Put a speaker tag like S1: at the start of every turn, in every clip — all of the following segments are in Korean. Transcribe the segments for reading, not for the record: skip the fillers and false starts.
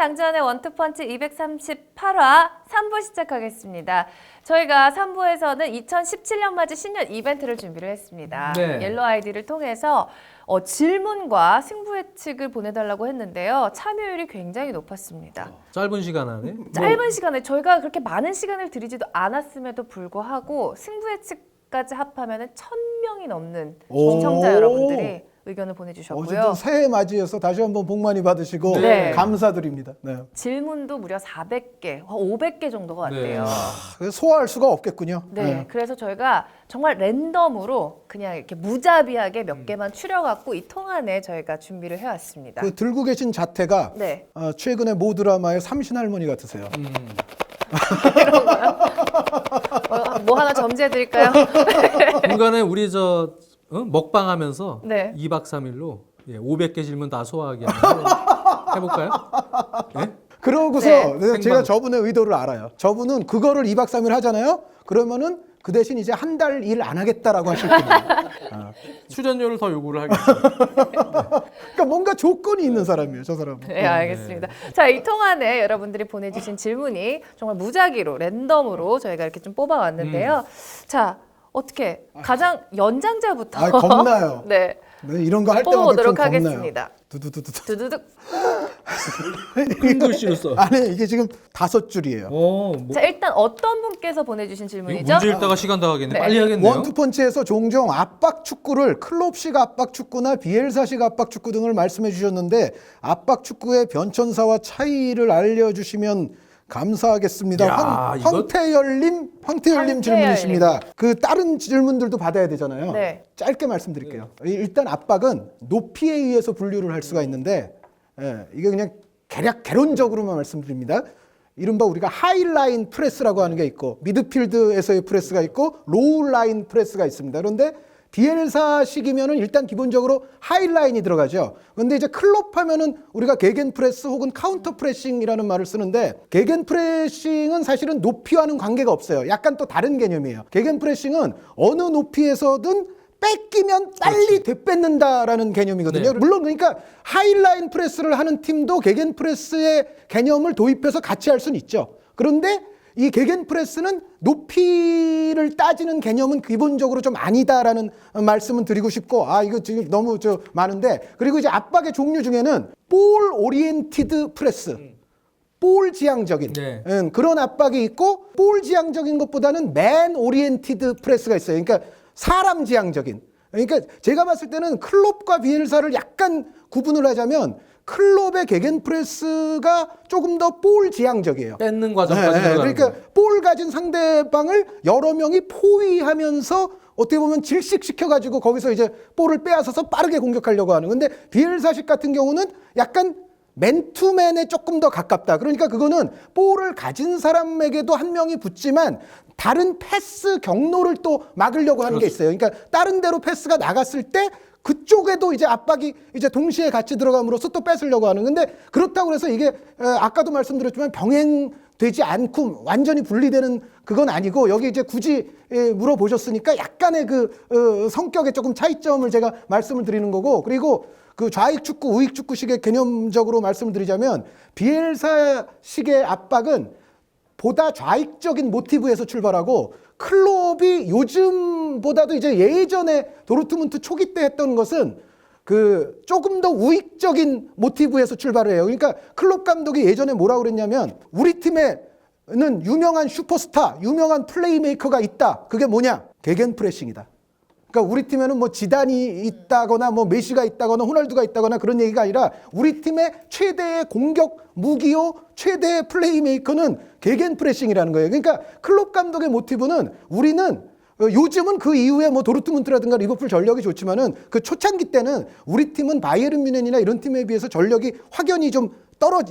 S1: 장지현의 원투펀치 238화 3부 시작하겠습니다. 저희가 3부에서는 2017년 맞이 신년 이벤트를 준비를 했습니다.
S2: 네.
S1: 옐로 아이디를 통해서 질문과 승부 예측을 보내달라고 했는데요. 참여율이 굉장히 높았습니다.
S2: 짧은 시간 안에?
S1: 짧은 시간에 저희가 그렇게 많은 시간을 들이지도 않았음에도 불구하고 승부 예측까지 합하면 1,000명이 넘는 시청자 여러분들이 의견을 보내주셨고요.
S3: 어쨌든 새해 맞이해서 다시 한번 복 많이 받으시고
S1: 네.
S3: 감사드립니다. 네.
S1: 질문도 무려 400개, 500개 정도가 왔대요.
S3: 그래서 소화할 수가 없겠군요.
S1: 네, 그래서 저희가 정말 랜덤으로 그냥 이렇게 무자비하게 몇 개만 추려갖고 이 통안에 저희가 준비를 해왔습니다.
S3: 그 들고 계신 자태가
S1: 네.
S3: 최근에 모 드라마의 삼신할머니 같으세요.
S1: 뭐 하나 점지해드릴까요?
S2: 중간에 우리 먹방하면서
S1: 네.
S2: 2박 3일로 500개 질문 다 소화하게 한번 해볼까요? 네?
S3: 그러고서
S1: 네.
S3: 제가 저분의 의도를 알아요. 저분은 그거를 2박 3일 하잖아요. 그러면은 그 대신 이제 한 달 일 안 하겠다라고 하실 거예요.
S2: 출연료를 더 요구를 하겠습니다.
S3: 그러니까 뭔가 조건이 있는 사람이에요, 저 사람은.
S1: 네, 알겠습니다. 자, 이 통안에 여러분들이 보내주신 질문이 정말 무작위로 랜덤으로 저희가 이렇게 좀 뽑아왔는데요. 자, 어떻게 가장 연장자부터
S3: 겁나요.
S1: 네,
S3: 네, 이런 거 할 때마다 좀
S1: 뽑아보도록
S3: 겁나요.
S1: 하겠습니다.
S3: 두두두두.
S1: 두두둑.
S2: 큰 글씨로 써.
S3: 아니 이게 지금 5줄이에요.
S1: 자, 일단 어떤 분께서 보내주신
S2: 이거
S1: 질문이죠?
S2: 문제 읽다가 시간 다 가겠네.
S1: 네.
S2: 빨리 하겠네요.
S3: 원투펀치에서 종종 압박 축구를 클롭식 압박 축구나 비엘사식 압박 축구 등을 말씀해 주셨는데 압박 축구의 변천사와 차이를 알려주시면 감사하겠습니다.
S2: 야,
S3: 황태열님 질문이십니다. 그 다른 질문들도 받아야 되잖아요.
S1: 네.
S3: 짧게 말씀드릴게요. 일단 압박은 높이에 의해서 분류를 할 수가 있는데 이게 그냥 개론적으로만 말씀드립니다. 이른바 우리가 하이라인 프레스라고 하는 게 있고 미드필드에서의 프레스가 있고 로우라인 프레스가 있습니다. 그런데 비엘사식이면은 일단 기본적으로 하이라인이 들어가죠. 그런데 이제 클롭 하면은 우리가 게겐 프레스 혹은 카운터 프레싱이라는 말을 쓰는데 게겐 프레싱은 사실은 높이와는 관계가 없어요. 약간 또 다른 개념이에요. 게겐 프레싱은 어느 높이에서든 뺏기면 빨리 되뺏는다라는 개념이거든요.
S2: 네.
S3: 물론 그러니까 하이라인 프레스를 하는 팀도 게겐 프레스의 개념을 도입해서 같이 할 수는 있죠. 그런데 이 게겐 프레스는 높이를 따지는 개념은 기본적으로 좀 아니다라는 말씀은 드리고 싶고, 이거 지금 너무 많은데, 그리고 이제 압박의 종류 중에는 볼 오리엔티드 프레스, 볼 지향적인 그런 압박이 있고, 볼 지향적인 것보다는 맨 오리엔티드 프레스가 있어요. 그러니까 사람 지향적인. 그러니까 제가 봤을 때는 클롭과 비엘사를 약간 구분을 하자면 클롭의 게겐 프레스가 조금 더 볼 지향적이에요.
S2: 뺏는 과정까지 들어가는
S3: 그러니까 볼 가진 상대방을 여러 명이 포위하면서 어떻게 보면 질식시켜가지고 거기서 이제 볼을 빼앗아서 빠르게 공격하려고 하는. 근데 비엘사식 같은 경우는 약간 맨투맨에 조금 더 가깝다. 그러니까 그거는 볼을 가진 사람에게도 한 명이 붙지만 다른 패스 경로를 또 막으려고 하는 게 있어요. 그러니까 다른 데로 패스가 나갔을 때 그쪽에도 이제 압박이 이제 동시에 같이 들어감으로써 또 뺏으려고 하는. 근데 그렇다고 해서 이게 아까도 말씀드렸지만 병행되지 않고 완전히 분리되는 그건 아니고, 여기 이제 굳이 물어보셨으니까 약간의 그 성격의 조금 차이점을 제가 말씀을 드리는 거고, 그리고 그 좌익 축구, 우익 축구식의 개념적으로 말씀을 드리자면 비엘사식의 압박은 보다 좌익적인 모티브에서 출발하고, 클롭이 요즘보다도 이제 예전에 도르트문트 초기 때 했던 것은 그 조금 더 우익적인 모티브에서 출발을 해요. 그러니까 클롭 감독이 예전에 뭐라고 그랬냐면, 우리 팀에는 유명한 슈퍼스타, 유명한 플레이메이커가 있다. 그게 뭐냐? 게겐 프레싱이다. 그러니까 우리 팀에는 뭐 지단이 있다거나 뭐 메시가 있다거나 호날두가 있다거나 그런 얘기가 아니라 우리 팀의 최대의 공격 무기요, 최대의 플레이메이커는 게겐 프레싱이라는 거예요. 그러니까 클롭 감독의 모티브는, 우리는 요즘은 그 이후에 뭐 도르트문트라든가 리버풀 전력이 좋지만은 그 초창기 때는 우리 팀은 바이에른 뮌헨이나 이런 팀에 비해서 전력이 확연히 좀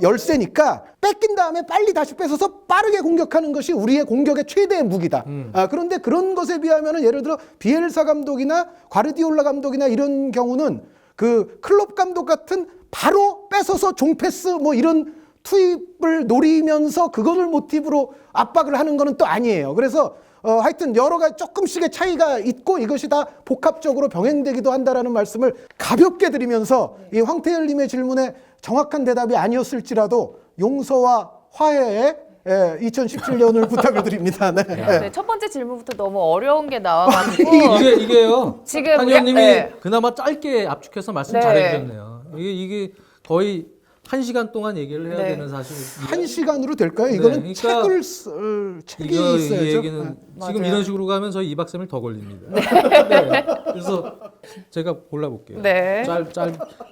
S3: 열세니까 뺏긴 다음에 빨리 다시 뺏어서 빠르게 공격하는 것이 우리의 공격의 최대의 무기다. 그런데 그런 것에 비하면은 예를 들어 비엘사 감독이나 과르디올라 감독이나 이런 경우는 그 클롭 감독 같은 바로 뺏어서 종패스 뭐 이런 투입을 노리면서 그거를 모티브로 압박을 하는 거는 또 아니에요. 그래서 하여튼 여러 가지 조금씩의 차이가 있고 이것이 다 복합적으로 병행되기도 한다라는 말씀을 가볍게 드리면서 이 황태열님의 질문에 정확한 대답이 아니었을지라도 용서와 화해의 2017년을 부탁을 드립니다. 네.
S1: 네, 첫 번째 질문부터 너무 어려운 게 나와가지고
S2: 이게요.
S1: 지금
S2: 한 의원님이
S1: 네.
S2: 그나마 짧게 압축해서 말씀
S1: 네.
S2: 잘해주셨네요. 이게 거의 1시간 동안 얘기를 해야
S1: 네.
S2: 되는 사실.
S3: 한 시간으로 될까요?
S2: 네,
S3: 이거는
S2: 그러니까
S3: 책을 쓸 책이
S2: 이
S3: 있어야죠.
S2: 얘기는 지금
S1: 맞아요.
S2: 이런 식으로 가면 저희 2박 3일 더 걸립니다. 네. 그래서 제가 골라볼게요.
S1: 네.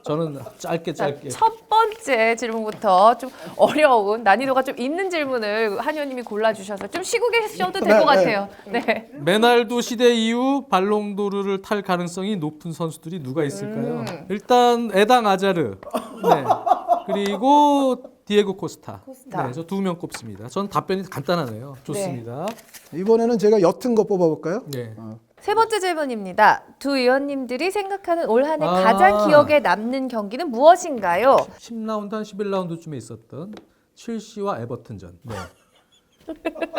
S2: 저는 짧게.
S1: 첫 번째 질문부터 좀 어려운 난이도가 좀 있는 질문을 한 의원님이 골라주셔서 좀 쉬고 계셔도 될 것 같아요. 네.
S2: 메날도 시대 이후 발롱도르를 탈 가능성이 높은 선수들이 누가 있을까요? 일단 에당 아자르, 네. 그리고 디에고 코스타.
S1: 코스타.
S2: 네, 저 2명 꼽습니다. 저는 답변이 간단하네요. 좋습니다.
S3: 이번에는 제가 옅은 거 뽑아볼까요?
S2: 네.
S1: 세 번째 질문입니다. 두 의원님들이 생각하는 올 한 해
S2: 아.
S1: 가장 기억에 남는 경기는 무엇인가요?
S2: 10라운드 한 11라운드쯤에 있었던 첼시와 에버튼전. 네.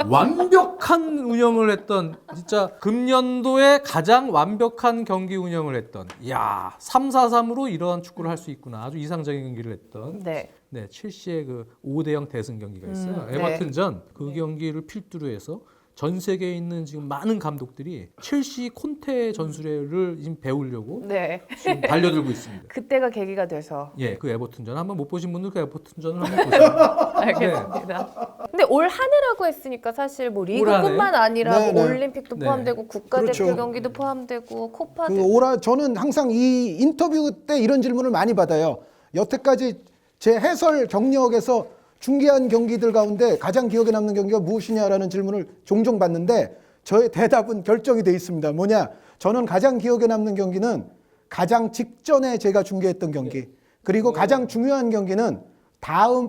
S2: 완벽한 운영을 했던 진짜 금년도에 가장 완벽한 경기 운영을 했던 3-4-3으로 이러한 축구를 할 수 있구나. 아주 이상적인 경기를 했던
S1: 네.
S2: 네, 첼시의 그 5대0 대승 경기가 있어요.
S1: 네.
S2: 에버튼전 그 경기를 필두로 해서 전 세계에 있는 지금 많은 감독들이 첼시 콘테 전술을 지금 배우려고
S1: 네.
S2: 지금 달려들고 있습니다.
S1: 그때가 계기가 돼서
S2: 예, 그 에버튼전 한번 못 보신 분들 그 에버튼전을 한번 보세요.
S1: 알겠습니다. 근데 올 한 해라고 했으니까 사실 뭐
S2: 올 한
S1: 리그뿐만 아니라
S3: 네,
S1: 뭐
S3: 네.
S1: 올림픽도
S2: 네.
S1: 포함되고 국가대표
S3: 그렇죠.
S1: 경기도 포함되고 코파도
S3: 저는 항상 이 인터뷰 때 이런 질문을 많이 받아요. 여태까지 제 해설 경력에서 중계한 경기들 가운데 가장 기억에 남는 경기가 무엇이냐라는 질문을 종종 받는데 저의 대답은 결정이 돼 있습니다. 뭐냐? 저는 가장 기억에 남는 경기는 가장 직전에 제가 중계했던 경기. 그리고 가장 중요한 경기는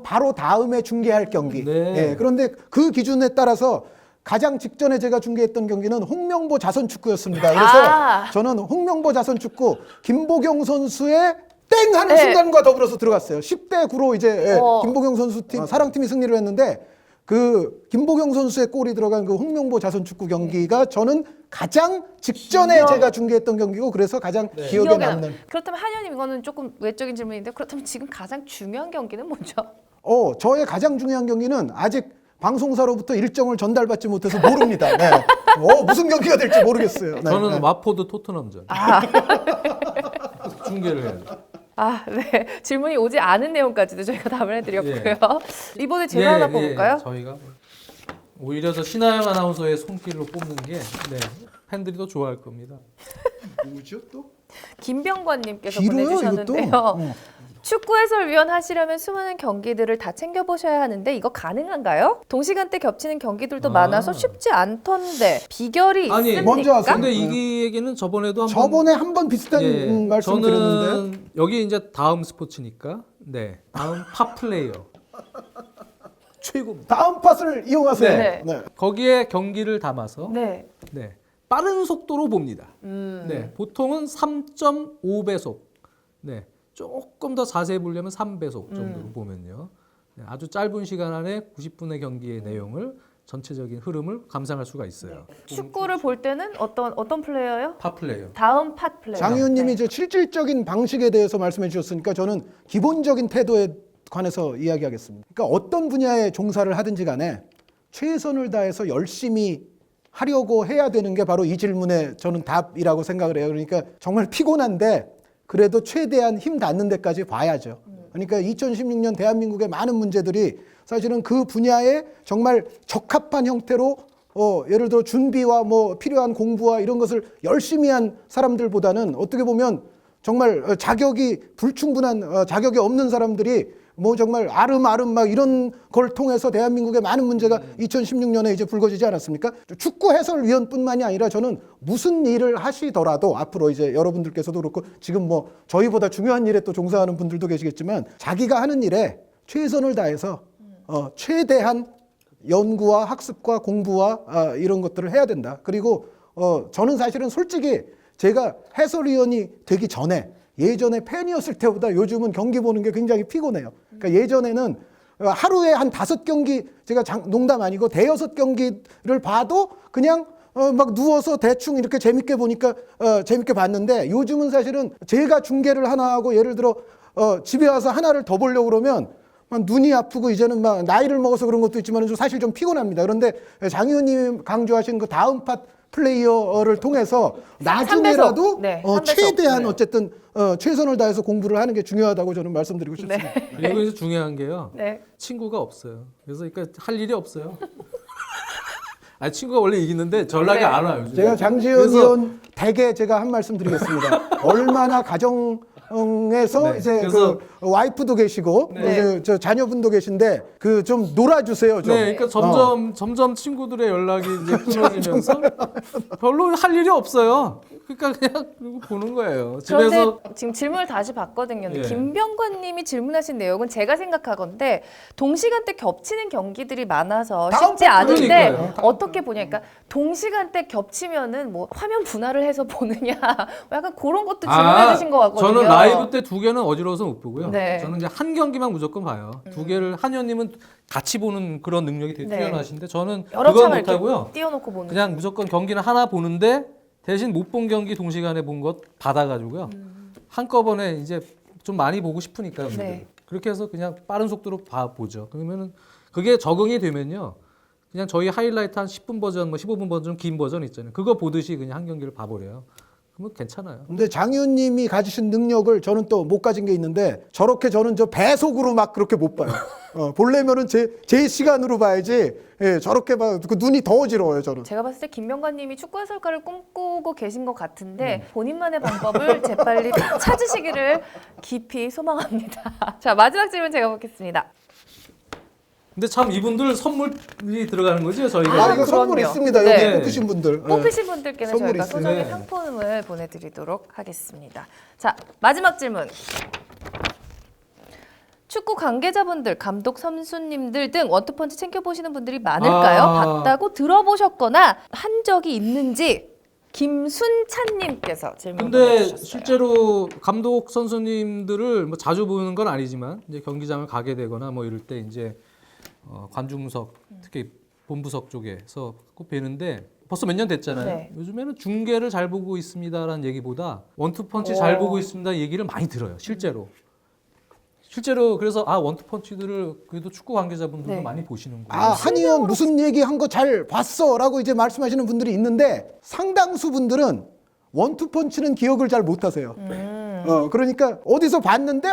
S3: 바로 다음에 중계할 경기.
S2: 네.
S3: 예, 그런데 그 기준에 따라서 가장 직전에 제가 중계했던 경기는 홍명보 자선축구였습니다. 그래서 저는 홍명보 자선축구 김보경 선수의 땡 하는
S1: 네.
S3: 순간과 더불어서 들어갔어요. 10대 9로 이제
S1: 어.
S3: 김보경 선수 팀 사랑팀이 승리를 했는데 그 김보경 선수의 골이 들어간 그 홍명보 자선축구 경기가 저는 가장 직전에 제가 중계했던 경기고 그래서 가장 기억에 남는.
S1: 그렇다면 한 의원님 이거는 조금 외적인 질문인데 그렇다면 지금 가장 중요한 경기는 뭐죠?
S3: 저의 가장 중요한 경기는 아직 방송사로부터 일정을 전달받지 못해서 모릅니다. 네. 무슨 경기가 될지 모르겠어요. 네.
S2: 저는 와포드 토트넘전. 중계를 해야 돼요.
S1: 네. 질문이 오지 않은 내용까지도 저희가 답을 해드렸고요. 이번에 제가
S2: 예,
S1: 하나
S2: 예,
S1: 뽑을까요?
S2: 저희가 오히려 저 신하영 아나운서의 손길로 뽑는 게 팬들이 더 좋아할 겁니다.
S3: 누구죠 또?
S1: 김병관님께서
S3: 길어요,
S1: 보내주셨는데요.
S3: 이것도?
S1: 축구 해설위원 하시려면 수많은 경기들을 다 챙겨보셔야 하는데 이거 가능한가요? 동시간대 겹치는 경기들도 많아서 쉽지 않던데 비결이
S2: 아니,
S1: 있습니까?
S3: 먼저 하세요.
S2: 근데 이 얘기는 저번에도 한번
S3: 저번에 한 번 비슷한 말씀 드렸는데
S2: 저는 여기 이제 다음 스포츠니까 다음 팝 플레이어 최고입니다.
S3: 다음 팟을 이용하세요.
S1: 네.
S3: 네.
S2: 거기에 경기를 담아서
S1: 네.
S2: 빠른 속도로 봅니다. 보통은 3.5배속. 조금 더 자세히 보려면 3배속 정도로 보면요. 아주 짧은 시간 안에 90분의 경기의 내용을 전체적인 흐름을 감상할 수가 있어요.
S1: 축구를 볼 때는 어떤 플레이어요?
S2: 팝 플레이어.
S1: 다음 팟 플레이어.
S3: 장 의원님이
S1: 네.
S3: 이제 실질적인 방식에 대해서 말씀해 주셨으니까 저는 기본적인 태도에 관해서 이야기하겠습니다. 그러니까 어떤 분야에 종사를 하든지 간에 최선을 다해서 열심히 하려고 해야 되는 게 바로 이 질문의 저는 답이라고 생각을 해요. 그러니까 정말 피곤한데 그래도 최대한 힘 닿는 데까지 봐야죠. 그러니까 2016년 대한민국의 많은 문제들이 사실은 그 분야에 정말 적합한 형태로 예를 들어 준비와 뭐 필요한 공부와 이런 것을 열심히 한 사람들보다는 어떻게 보면 정말 자격이 불충분한 자격이 없는 사람들이 뭐 정말 아름아름 막 이런 걸 통해서 대한민국의 많은 문제가 2016년에 이제 불거지지 않았습니까? 축구 해설위원뿐만이 아니라 저는 무슨 일을 하시더라도 앞으로 이제 여러분들께서도 그렇고 지금 뭐 저희보다 중요한 일에 또 종사하는 분들도 계시겠지만 자기가 하는 일에 최선을 다해서 최대한 연구와 학습과 공부와 이런 것들을 해야 된다. 그리고 저는 사실은 솔직히 제가 해설위원이 되기 전에 예전에 팬이었을 때보다 요즘은 경기 보는 게 굉장히 피곤해요. 그러니까 예전에는 하루에 한 5경기 제가 농담 아니고 5-6경기를 봐도 그냥 막 누워서 대충 이렇게 재밌게 보니까 재밌게 봤는데 요즘은 사실은 제가 중계를 하나 하고 예를 들어 집에 와서 하나를 더 보려고 그러면 막 눈이 아프고 이제는 막 나이를 먹어서 그런 것도 있지만 좀 사실 좀 피곤합니다. 그런데 장 의원님 강조하신 그 다음 팟 플레이어를 통해서 나중에라도
S1: 3배속. 네, 3배속.
S3: 최대한
S1: 네.
S3: 어쨌든 최선을 다해서 공부를 하는 게 중요하다고 저는 말씀드리고 싶습니다.
S2: 그리고 이제 중요한 게요.
S1: 네.
S2: 친구가 없어요. 그래서 그러니까 할 일이 없어요. 아니 친구가 원래 이기는데 전락이
S1: 네.
S2: 안 와요. 요즘에.
S3: 제가 장지현
S2: 그래서
S3: 의원 댁에 제가 한 말씀 드리겠습니다. 얼마나 가정에서
S2: 네,
S3: 이제
S2: 그래서-
S3: 그 와이프도 계시고
S1: 네.
S3: 이제 저 자녀분도 계신데 그 좀 놀아주세요 좀.
S2: 네, 그러니까 점점 친구들의 연락이 이제 끊어지면서 별로 할 일이 없어요. 그러니까 그냥 그러고 보는 거예요.
S1: 그런데
S2: 집에서
S1: 지금 질문을 다시 봤거든요. 근데
S2: 예.
S1: 김병관님이 질문하신 내용은 제가 생각하건데 동시간대 겹치는 경기들이 많아서
S3: 다음
S1: 쉽지 않은데
S2: 그러니까요.
S1: 어떻게 보냐, 그러니까 동시간대 겹치면은 뭐 화면 분할을 해서 보느냐, 뭐 약간 그런 것도 질문해주신 것 같거든요.
S2: 저는 라이브 때 두 개는 어지러워서 못 보고요.
S1: 네.
S2: 저는 이제 한 경기만 무조건 봐요. 두 개를 한 의원님은 같이 보는 그런 능력이 되게
S1: 네.
S2: 뛰어나신데 저는
S1: 여러
S2: 그건
S1: 차례 이렇게
S2: 못하고요.
S1: 띄워놓고 보는.
S2: 그냥 무조건 경기는 하나 보는데 대신 못 본 경기 동시간에 본 것 받아가지고요. 한꺼번에 이제 좀 많이 보고 싶으니까요.
S1: 네.
S2: 그렇게 해서 그냥 빠른 속도로 보죠. 그러면은 그게 적응이 되면요. 그냥 저희 하이라이트 한 10분 버전, 뭐 15분 버전, 긴 버전 있잖아요. 그거 보듯이 그냥 한 경기를 봐버려요. 그러면 괜찮아요.
S3: 근데 장 의원님이 가지신 능력을 저는 또 못 가진 게 있는데 저렇게 저는 저 배속으로 막 그렇게 못 봐요. 보려면은 제 시간으로 봐야지. 예, 저렇게 막 그 눈이 더 어지러워요 저는.
S1: 제가 봤을 때 김병관님이 축구 해설가를 꿈꾸고 계신 것 같은데 본인만의 방법을 재빨리 찾으시기를 깊이 소망합니다. 자, 마지막 질문 제가 보겠습니다.
S2: 근데 참 이분들 선물이 들어가는 거죠, 저희가.
S3: 아, 이거
S1: 그럼요.
S3: 선물 있습니다.
S1: 네.
S3: 여기 뽑히신 분들.
S1: 뽑히신 분들께는
S3: 선물이
S1: 저희가
S3: 있어요.
S1: 소정의
S2: 네.
S1: 상품을 보내드리도록 하겠습니다. 자, 마지막 질문. 축구 관계자분들, 감독, 선수님들 등 원투펀치 챙겨보시는 분들이 많을까요?
S2: 아.
S1: 봤다고 들어보셨거나 한 적이 있는지 김순찬님께서 질문
S2: 근데
S1: 보내주셨어요.
S2: 실제로 감독 선수님들을 뭐 자주 보는 건 아니지만 이제 경기장을 가게 되거나 뭐 이럴 때 이제 관중석 특히 본부석 쪽에서 꼭 뵈는데 벌써 몇 년 됐잖아요.
S1: 네.
S2: 요즘에는 중계를 잘 보고 있습니다라는 얘기보다 원투펀치
S1: 오.
S2: 잘 보고 있습니다 얘기를 많이 들어요. 실제로 그래서 원투펀치들을 그래도 축구 관계자분들도
S1: 네.
S2: 많이 보시는구나.
S3: 아, 한 의원 무슨 얘기 한 거 잘 봤어라고 이제 말씀하시는 분들이 있는데 상당수 분들은 원투펀치는 기억을 잘 못하세요. 그러니까 어디서 봤는데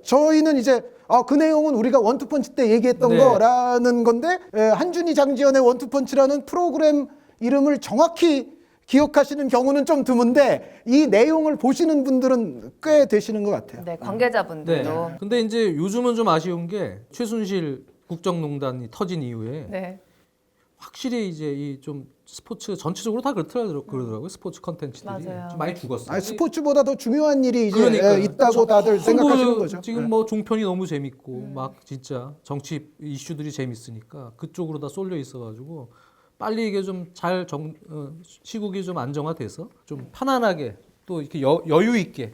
S3: 저희는 이제 그 내용은 우리가 원투펀치 때 얘기했던
S2: 네.
S3: 거라는 건데 한준희 장지연의 원투펀치라는 프로그램 이름을 정확히 기억하시는 경우는 좀 드문데 이 내용을 보시는 분들은 꽤 되시는 것 같아요.
S1: 네, 관계자분들도.
S2: 네. 근데 이제 요즘은 좀 아쉬운 게 최순실 국정농단이 터진 이후에
S1: 네.
S2: 확실히 이제 이 좀 스포츠 전체적으로 다 그러더라고요. 스포츠 컨텐츠들이
S1: 맞아요.
S2: 좀 많이 죽었어요.
S3: 스포츠보다 더 중요한 일이 이제
S2: 그러니까요.
S3: 있다고 다들 생각하시는 거죠.
S2: 지금 뭐 종편이 너무 재밌고 막 진짜 정치 이슈들이 재밌으니까 그쪽으로 다 쏠려 있어가지고 빨리 이게 좀 잘 시국이 좀 안정화돼서 좀 편안하게 또 이렇게 여유 있게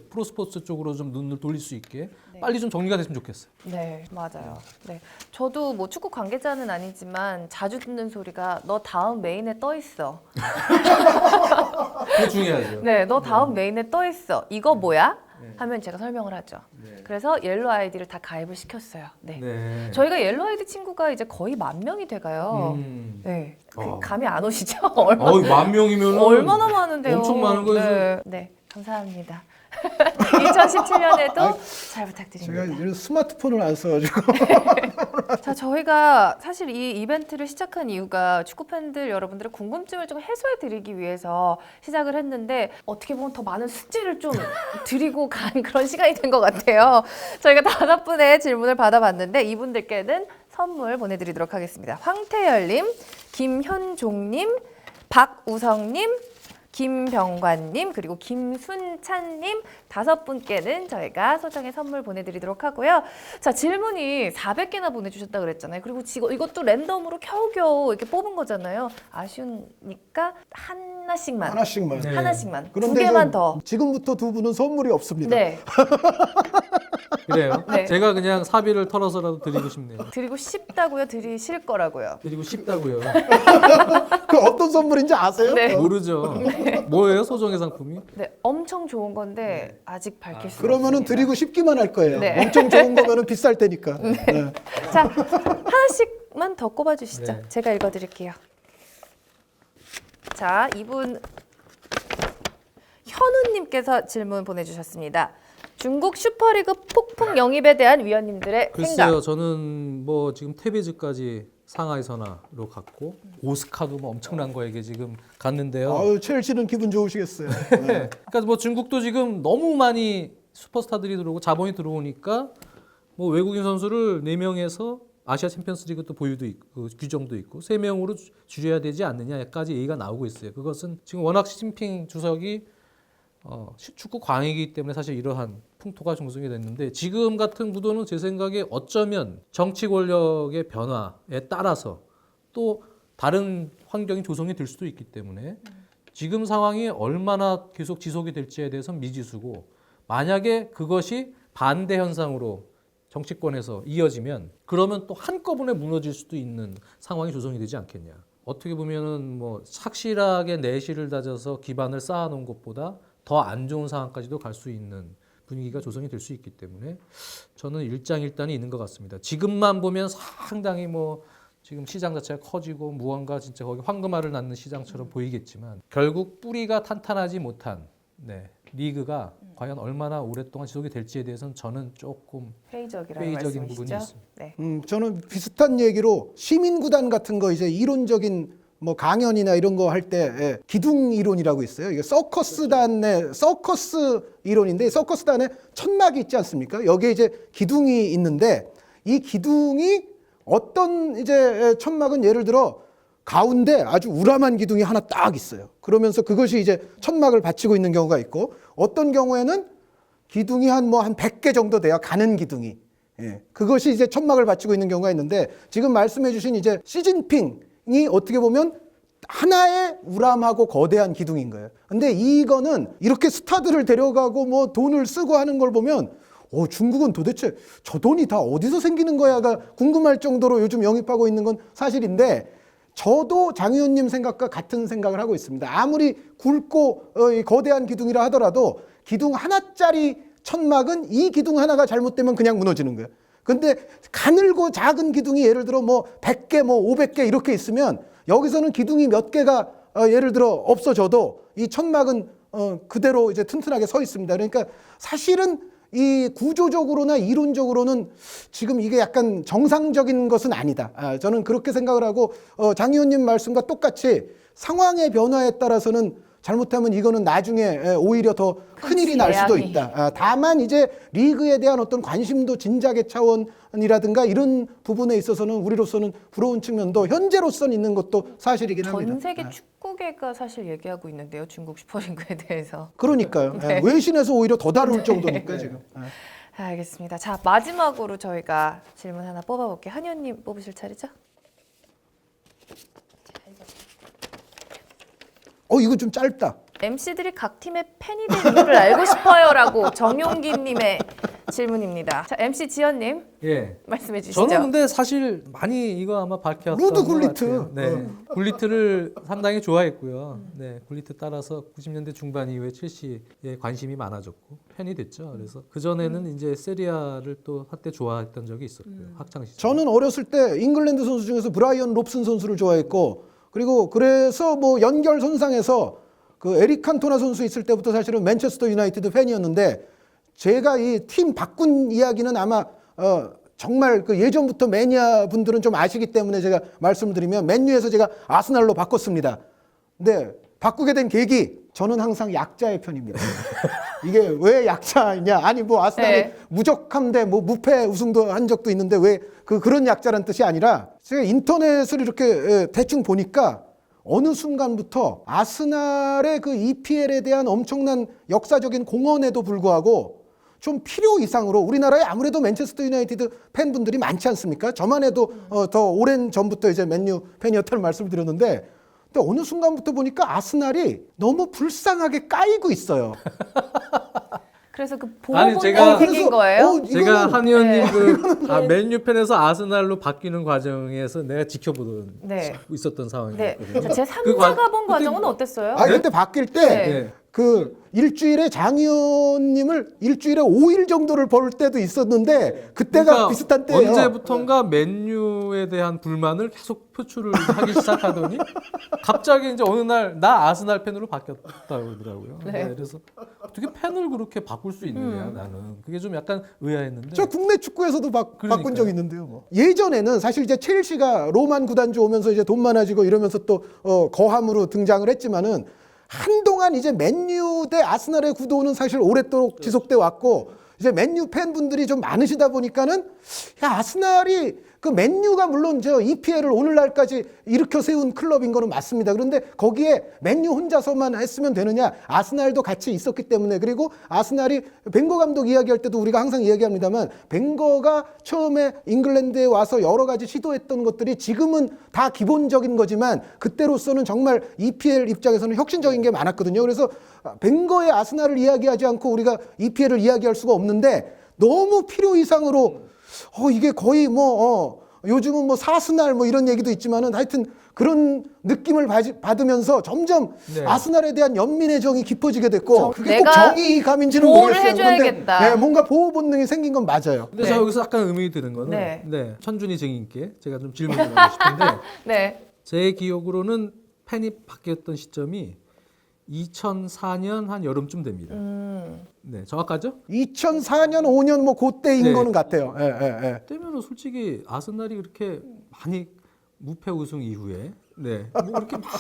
S2: 프로 스포츠 쪽으로 좀 눈을 돌릴 수 있게 빨리 좀 정리가 됐으면 좋겠어요.
S1: 네, 맞아요. 네, 저도 뭐 축구 관계자는 아니지만 자주 듣는 소리가 너 다음 메인에 떠 있어.
S2: 그게 중요하죠.
S1: 네, 너 다음 메인에 떠 있어. 이거 뭐야? 하면 제가 설명을 하죠. 그래서 옐로 아이디를 다 가입을 시켰어요. 네.
S2: 네.
S1: 저희가 옐로 아이디 친구가 이제 거의 10,000명이 돼가요. 네, 감이 안 오시죠? 얼마나,
S2: 10,000명이면
S1: 얼마나 많은데요?
S2: 엄청 많은 거죠.
S1: 네, 네, 감사합니다. 2017년에도 잘 부탁드립니다.
S3: 제가 이런 스마트폰을 안 써가지고
S1: 자, 저희가 사실 이 이벤트를 시작한 이유가 축구 팬들 여러분들의 궁금증을 좀 해소해 드리기 위해서 시작을 했는데 어떻게 보면 더 많은 숙제를 좀 드리고 간 그런 시간이 된 것 같아요. 저희가 5분의 질문을 받아봤는데 이분들께는 선물 보내드리도록 하겠습니다. 황태열님, 김현종님, 박우성님, 김병관님 그리고 김순찬님 5분께는 저희가 소정의 선물 보내드리도록 하고요. 자, 질문이 400개나 보내주셨다 그랬잖아요. 그리고 지금 이것도 랜덤으로 겨우겨우 이렇게 뽑은 거잖아요. 아쉬우니까 하나씩만.
S3: 네.
S1: 하나씩만. 두
S3: 그런데
S1: 개만 더.
S3: 지금부터 두 분은 선물이 없습니다.
S1: 네.
S2: 그래요.
S1: 네.
S2: 제가 그냥 사비를 털어서라도 드리고 싶네요.
S1: 드리고 싶다고요? 드리실 거라고요?
S2: 드리고 싶다고요.
S3: 그 어떤 선물인지 아세요?
S1: 네.
S2: 모르죠. 뭐예요 소정의 상품이?
S1: 네. 엄청 좋은 건데 아직 밝힐 수가
S3: 그러면은
S1: 없습니다.
S3: 드리고 싶기만 할 거예요.
S1: 네.
S3: 엄청 좋은 거면은 비쌀 테니까. 네.
S1: 자, 하나씩만 더 꼽아주시죠.
S2: 네.
S1: 제가 읽어드릴게요. 자, 이분 현우님께서 질문 보내주셨습니다. 중국 슈퍼리그 폭풍 영입에 대한 위원님들의
S2: 글쎄요,
S1: 생각.
S2: 저는 뭐 지금 테베즈까지 상하이 선화로 갔고 오스카도 뭐 엄청난 거에게 지금 갔는데요.
S3: 아유, 첼시는 기분 좋으시겠어요. 네.
S2: 그러니까 뭐 중국도 지금 너무 많이 슈퍼스타들이 들어오고 자본이 들어오니까 뭐 외국인 선수를 4명에서 아시아 챔피언스리그 또 보유도 있고 규정도 있고 3명으로 줄여야 되지 않느냐까지 얘기가 나오고 있어요. 그것은 지금 워낙 시진핑 주석이 축구 광이기 때문에 사실 이러한 풍토가 형성이 됐는데 지금 같은 구도는 제 생각에 어쩌면 정치 권력의 변화에 따라서 또 다른 환경이 조성이 될 수도 있기 때문에 지금 상황이 얼마나 계속 지속이 될지에 대해서는 미지수고 만약에 그것이 반대 현상으로 정치권에서 이어지면 그러면 또 한꺼번에 무너질 수도 있는 상황이 조성이 되지 않겠냐. 어떻게 보면은 뭐 착실하게 내실을 다져서 기반을 쌓아놓은 것보다 더 안 좋은 상황까지도 갈 수 있는 분위기가 조성이 될 수 있기 때문에 저는 일장일단이 있는 것 같습니다. 지금만 보면 상당히 뭐 지금 시장 자체가 커지고 무언가 진짜 거기 황금알을 낳는 시장처럼 보이겠지만 결국 뿌리가 탄탄하지 못한 리그가 과연 얼마나 오랫동안 지속이 될지에 대해서는 저는 조금
S1: 회의적이라는
S2: 회의적인
S1: 말씀이시죠?
S2: 부분이 있습니다.
S1: 네.
S3: 저는 비슷한 얘기로 시민구단 같은 거 이제 이론적인 뭐 강연이나 이런 거 할 때 기둥 이론이라고 있어요. 이게 서커스단의 서커스 이론인데 서커스단에 천막이 있지 않습니까? 여기에 이제 기둥이 있는데 이 기둥이 어떤 이제 천막은 예를 들어 가운데 아주 우람한 기둥이 하나 딱 있어요. 그러면서 그것이 이제 천막을 받치고 있는 경우가 있고 어떤 경우에는 기둥이 한 100개 정도 돼요. 가는 기둥이. 예. 그것이 이제 천막을 받치고 있는 경우가 있는데 지금 말씀해 주신 이제 시진핑이 어떻게 보면 하나의 우람하고 거대한 기둥인 거예요. 근데 이거는 이렇게 스타들을 데려가고 뭐 돈을 쓰고 하는 걸 보면 중국은 도대체 저 돈이 다 어디서 생기는 거야가 궁금할 정도로 요즘 영입하고 있는 건 사실인데 저도 장 의원님 생각과 같은 생각을 하고 있습니다. 아무리 굵고 거대한 기둥이라 하더라도 기둥 하나짜리 천막은 이 기둥 하나가 잘못되면 그냥 무너지는 거예요. 근데 가늘고 작은 기둥이 예를 들어 뭐 100개, 뭐 500개 이렇게 있으면 여기서는 기둥이 몇 개가 예를 들어 없어져도 이 천막은 그대로 이제 튼튼하게 서 있습니다. 그러니까 사실은 이 구조적으로나 이론적으로는 지금 이게 약간 정상적인 것은 아니다. 저는 그렇게 생각을 하고 장 의원님 말씀과 똑같이 상황의 변화에 따라서는 잘못하면 이거는 나중에 오히려 더 큰일이 날 수도 있다. 다만 이제 리그에 대한 어떤 관심도 진작의 차원이라든가 이런 부분에 있어서는 우리로서는 부러운 측면도 현재로서는 있는 것도 사실이긴 합니다.
S1: 전 세계 축구계가 사실 얘기하고 있는데요. 중국 슈퍼리그에 대해서.
S3: 그러니까요.
S1: 네.
S3: 외신에서 오히려 더 다룰 정도니까 지금.
S1: 알겠습니다. 자, 마지막으로 저희가 질문 하나 뽑아볼게요. 한 의원님 뽑으실 차례죠?
S3: 이거 좀 짧다.
S1: MC들이 각 팀의 팬이 된 이유를 알고 싶어요라고 정용기님의 질문입니다. 자, MC 지연님
S2: 예.
S1: 말씀해 주시죠.
S2: 저는 근데 사실 많이 이거 아마 밝혔던
S3: 루드
S2: 것
S3: 굴리트.
S2: 같아요. 네, 굴리트를 상당히 좋아했고요. 네, 굴리트 따라서 90년대 중반 이후에 첼시에 관심이 많아졌고 팬이 됐죠. 그래서 그 전에는 이제 세리아를 또 한때 좋아했던 적이 있었고요. 학창 시절.
S3: 저는 어렸을 때 잉글랜드 선수 중에서 브라이언 롭슨 선수를 좋아했고 그리고 그래서 뭐 연결선상에서 그 에릭 칸토나 선수 있을 때부터 사실은 맨체스터 유나이티드 팬이었는데 제가 이 팀 바꾼 이야기는 아마 정말 그 예전부터 매니아 분들은 좀 아시기 때문에 제가 말씀을 드리면 맨유에서 제가 아스날로 바꿨습니다. 근데 바꾸게 된 계기 저는 항상 약자의 편입니다. 이게 왜 약자이냐? 아니 뭐 아스날이 무적함대 뭐 무패 우승도 한 적도 있는데 왜 그런 약자란 뜻이 아니라 제가 인터넷을 이렇게 대충 보니까 어느 순간부터 아스날의 그 EPL에 대한 엄청난 역사적인 공헌에도 불구하고 좀 필요 이상으로 우리나라에 아무래도 맨체스터 유나이티드 팬분들이 많지 않습니까? 저만 해도 더 오랜 전부터 이제 맨유 팬이었다는 말씀을 드렸는데 근데 어느 순간부터 보니까 아스날이 너무 불쌍하게 까이고 있어요.
S1: 그래서 그
S2: 아니,
S1: 보호본이
S2: 제가-
S1: 생긴 거예요?
S2: 제가 한 의원님
S1: 네.
S2: 맨유 팬에서 아스날로 바뀌는 과정에서 내가 지켜보던
S1: 네.
S2: 있었던
S1: 네.
S2: 상황이었거든요.
S1: 자, 제 3자가 본 과정은 어땠어요?
S3: 그때 바뀔 때
S1: 네.
S3: 그 일주일에 장 의원님을 일주일에 5일 정도를 볼 때도 있었는데 그때가
S2: 그러니까
S3: 비슷한 때예요.
S2: 언제부턴가 맨유에 대한 불만을 계속 표출을 하기 시작하더니 갑자기 이제 어느 날 나 아스날 팬으로 바뀌었다고 그러더라고요.
S1: 네.
S2: 네, 그래서 어떻게 팬을 그렇게 바꿀 수 있느냐 나는 그게 좀 약간 의아했는데.
S3: 저 국내 축구에서도 바꾼
S2: 그러니까요.
S3: 적 있는데요. 뭐. 예전에는 사실 이제 첼시가 로만 구단주 오면서 이제 돈 많아지고 이러면서 또 거함으로 등장을 했지만은 한동안 이제 맨유 대 아스날의 구도는 사실 오랫도록 지속돼 왔고 이제 맨유 팬분들이 좀 많으시다 보니까는 야 아스날이 그 맨유가 물론 저 EPL을 오늘날까지 일으켜 세운 클럽인 거는 맞습니다. 그런데 거기에 맨유 혼자서만 했으면 되느냐? 아스날도 같이 있었기 때문에 그리고 아스날이 벵거 감독 이야기할 때도 우리가 항상 이야기합니다만 벵거가 처음에 잉글랜드에 와서 여러 가지 시도했던 것들이 지금은 다 기본적인 거지만 그때로서는 정말 EPL 입장에서는 혁신적인 게 많았거든요. 그래서 벵거의 아스날을 이야기하지 않고 우리가 EPL을 이야기할 수가 없는데 너무 필요 이상으로 이게 거의 요즘은 뭐 사스날 뭐 이런 얘기도 있지만은 하여튼 그런 느낌을 받으면서 점점
S2: 네.
S3: 아스날에 대한 연민의 정이 깊어지게 됐고 그게 꼭
S1: 내가
S3: 정의감인지는
S1: 보호를
S3: 모르겠어요.
S1: 해줘야겠다.
S3: 그런데 뭔가 보호 본능이 생긴 건 맞아요.
S2: 근데
S1: 네.
S2: 저 여기서 약간 의문이 드는 거는
S1: 네.
S2: 천준희 증인께 제가 좀 질문을 하고 싶은데
S1: 네.
S2: 제 기억으로는 팬이 바뀌었던 시점이 2004년 한 여름쯤 됩니다. 네, 정확하죠?
S3: 2004년, 5년 뭐 그때인
S2: 네.
S3: 거는 같아요. 예.
S2: 그때면은 솔직히 아스날이 그렇게 많이 무패 우승 이후에 뭐 그렇게 막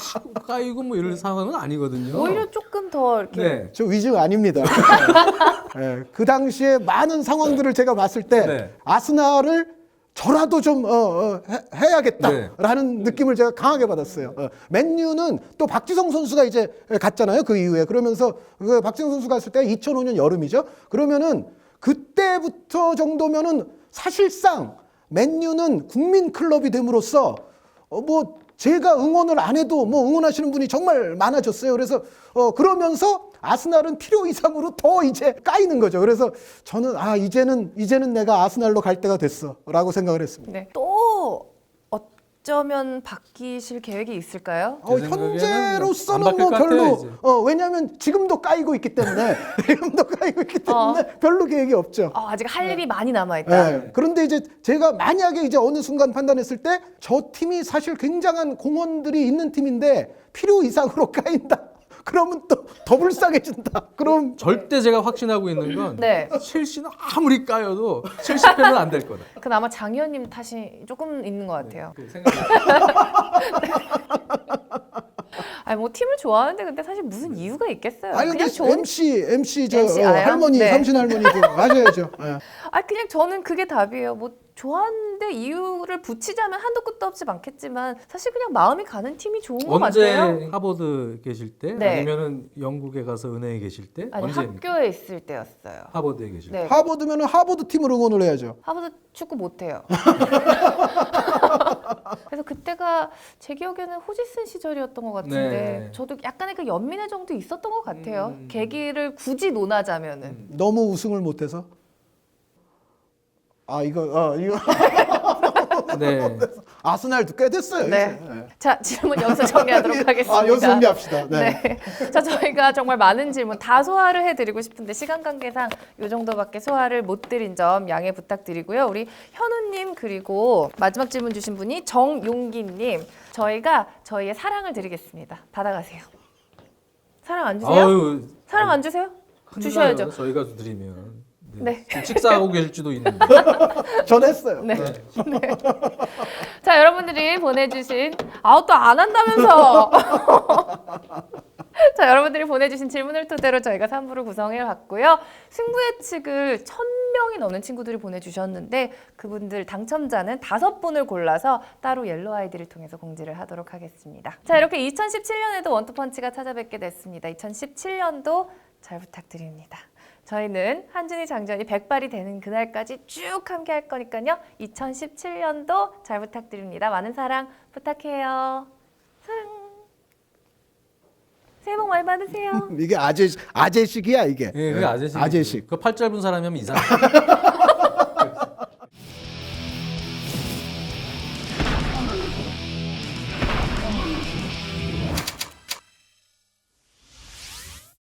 S2: 까이고 뭐 이럴 상황은 아니거든요.
S1: 오히려 조금 더 이렇게
S2: 네.
S3: 저 위증 아닙니다. 예, 그 당시에 많은 상황들을 제가 봤을 때
S2: 네.
S3: 아스날을 저라도 좀 해야겠다라는 느낌을 제가 강하게 받았어요. 맨유는 또 박지성 선수가 이제 갔잖아요. 그 이후에 그러면서 그 박지성 선수 갔을 때가 2005년 여름이죠. 그러면은 그때부터 정도면은 사실상 맨유는 국민 클럽이 됨으로써 뭐 제가 응원을 안 해도 뭐 응원하시는 분이 정말 많아졌어요. 그래서 그러면서 아스날은 필요 이상으로 더 이제 까이는 거죠. 그래서 저는 이제는 내가 아스날로 갈 때가 됐어라고 생각을 했습니다.
S1: 네. 또 어쩌면 바뀌실 계획이 있을까요?
S2: 제 생각에는
S3: 현재로서는
S2: 안 바뀔
S3: 뭐
S2: 것 같아요,
S3: 별로
S2: 이제.
S3: 왜냐하면 지금도 까이고 있기 때문에 별로 계획이 없죠.
S1: 아직 할 일이 많이 남아 있다.
S3: 네. 그런데 이제 제가 만약에 이제 어느 순간 판단했을 때 저 팀이 사실 굉장한 공헌들이 있는 팀인데 필요 이상으로 까인다. 그러면 또 더 불쌍해진다. 그럼
S2: 절대 제가 확신하고 있는 건
S1: 네.
S2: 첼시는 아무리 까여도 첼시 팬은 안 될 거다.
S1: 그건 아마 장 의원님 탓이 조금 있는 것 같아요.
S2: 그 생각이
S1: 아니 뭐 팀을 좋아하는데 근데 사실 무슨 이유가 있겠어요.
S3: 아니 근데
S1: 그냥 좋은
S3: MC 저
S1: MC 알아요?
S3: 할머니
S1: 네.
S3: 삼신 할머니도 하셔야죠. 예.
S1: 그냥 저는 그게 답이에요. 뭐 좋아하는데 이유를 붙이자면 한도 끝도 없이 많겠지만 사실 그냥 마음이 가는 팀이 좋은 것
S2: 언제
S1: 같아요.
S2: 하버드 계실 때
S1: 네.
S2: 아니면은 영국에 가서 은행에 계실 때
S1: 아니
S2: 언제입니까?
S1: 학교에 있을 때였어요.
S2: 하버드에 계실 때.
S1: 네.
S3: 하버드면은 하버드 팀을 응원을 해야죠.
S1: 하버드 축구 못해요. 그래서 그때가 제 기억에는 호지슨 시절이었던 것 같은데
S2: 네.
S1: 저도 약간의 그 연민의 정도 있었던 것 같아요. 계기를 굳이 논하자면은.
S3: 너무 우승을 못해서. 이거
S2: 네.
S3: 아스날도 꽤 됐어요.
S1: 네.
S3: 이제. 예.
S1: 자, 질문 여기서 정리하도록 하겠습니다.
S3: 여기서 정리합시다. 네.
S1: 네. 자, 저희가 정말 많은 질문 다 소화를 해드리고 싶은데 시간 관계상 이 정도밖에 소화를 못 드린 점 양해 부탁드리고요. 우리 현우님 그리고 마지막 질문 주신 분이 정용기님, 저희가 저희의 사랑을 드리겠습니다. 받아가세요. 사랑 안 주세요?
S2: 아유,
S1: 사랑 안 주세요?
S2: 큰일
S1: 주셔야죠.
S2: 나요, 저희가 드리면.
S1: 네.
S2: 지금 식사하고 계실지도 있는데.
S3: 전했어요.
S1: 네. 자, 여러분들이 보내주신 또 안 한다면서. 자, 여러분들이 보내주신 질문을 토대로 저희가 3부를 구성해 봤고요. 승부 예측을 1000명이 넘는 친구들이 보내주셨는데 그분들 당첨자는 5분을 골라서 따로 옐로우 아이디를 통해서 공지를 하도록 하겠습니다. 자, 이렇게 2017년에도 원투펀치가 찾아뵙게 됐습니다. 2017년도 잘 부탁드립니다. 저희는 한준희 장전이 100발이 되는 그날까지 쭉 함께 할 거니까요. 2017년도 잘 부탁드립니다. 많은 사랑 부탁해요. 사랑. 새해 복 많이 받으세요.
S3: 이게 아재식이야 이게.
S2: 예, 그게 아재식.
S3: 아재식.
S2: 그 팔 짧은 사람이 하면 이상해.